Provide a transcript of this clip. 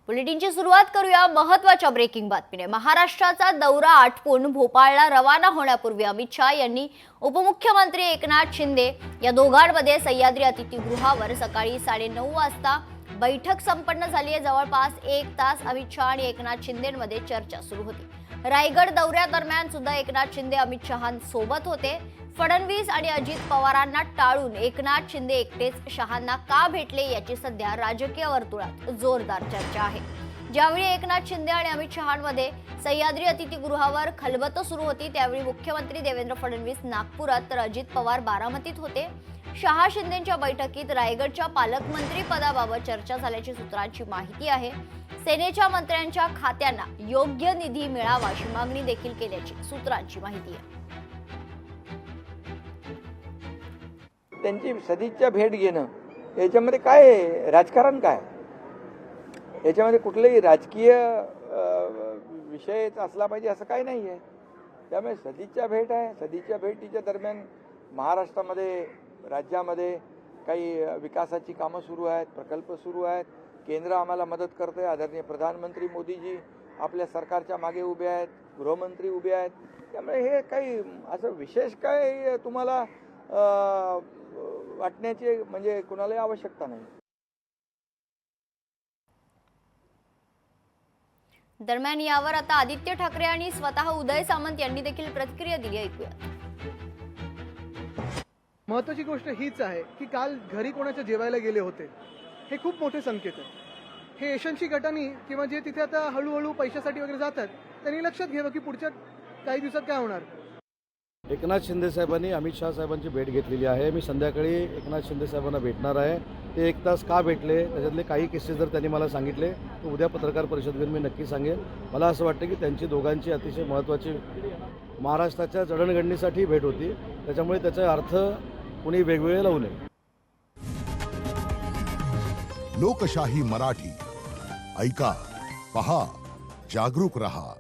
बुलेटिनची सुरुवात करूया महत्त्वाच्या ब्रेकिंग बातमीने। महाराष्ट्राचा दौरा आटपून भोपाळला रवाना होण्यापूर्वी अमित शाह यांनी उपमुख्यमंत्री एकनाथ शिंदे या दोघांमध्ये सह्याद्री अतिथीगृहावर सकाळी 9:30 वाजता बैठक संपन्न झाली आहे। जवळपास 1 तास अमित शाह आणि एकनाथ शिंदेंमध्ये चर्चा सुरू होती। रायगड दौऱ्यादरम्यान सुद्धा एकनाथ शिंदे अमित शहांसोबत होते। फडणवीस आणि अजित पवारांना टाळून एकनाथ शिंदे एकटेच शहांना का भेटले याची सध्या राजकीय वर्तुळात जोरदार चर्चा आहे। ज्यावेळी एकनाथ शिंदे आणि अमित शहांमध्ये सह्याद्री अतिथीगृहावर खलबतं सुरू होती त्यावेळी मुख्यमंत्री देवेंद्र फडणवीस नागपुरात तर अजित पवार बारामतीत होते। शहा शिंदेंच्या बैठकीत रायगडच्या पालकमंत्री पदाबाबत चर्चा झाल्याची सूत्रांची माहिती आहे। सेनेच्या मंत्र्यांच्या खात्यांना योग्य निधी मिळावा अशी मागणी देखील केल्याची सूत्रांची माहिती आहे। त्यांची सदिच्छा भेट घेणं याच्यामध्ये काय राजकारण काय, याच्यामध्ये कुठलेही राजकीय विषय असला पाहिजे असं काही नाही आहे। त्यामुळे सदिच्छा भेट आहे। सदिच्छा भेटीच्या दरम्यान महाराष्ट्रामध्ये राज्यामध्ये काही विकासाची कामं सुरू आहेत, प्रकल्प सुरू आहेत। केंद्र आम्हाला मदत करते। आदरणीय प्रधानमंत्री मोदीजी आपल्या सरकारच्या मागे उभे आहेत, गृहमंत्री उभे आहेत। त्यामुळे हे काही असं विशेष काय तुम्हाला वाटण्याची म्हणजे कुणालाही आवश्यकता नाही। दरम्यान यावर आता आदित्य ठाकरे आणि स्वतः उदय सामंत यांनी देखील प्रतिक्रिया दिली आहे। ऐकूया। महत्त्वाची गोष्ट हीच आहे की काल घरी कोणाच्या जेवायला गेले होते हे खूप मोठे संकेत आहे। हे यशस्वी गटांनी किंवा जे तिथे आता हळूहळू पैशासाठी वगैरे जातात त्यांनी लक्षात घ्यावं की पुढच्या काही दिवसात काय होणार। एकनाथ शिंदे साहेबांनी अमित शाह साहेबांची भेट घेतलेली आहे। मी संध्याकाळी एकनाथ शिंदे साहेबांना भेटणार आहे। ते 1 तास का भेटले त्याच्यातले काही किस्से जर त्यांनी मला सांगितले तर उद्या पत्रकार परिषद घेऊन मी नक्की सांगेन। मला असं वाटतं की त्यांची दोघांची अतिशय महत्त्वाची महाराष्ट्राच्या जडणघडणीसाठी भेट होती, त्याच्यामुळे त्याचा अर्थ कुणी वेगवेगळे लावू नये। लोकशाही मराठी ऐका, पहा, जागरूक रहा।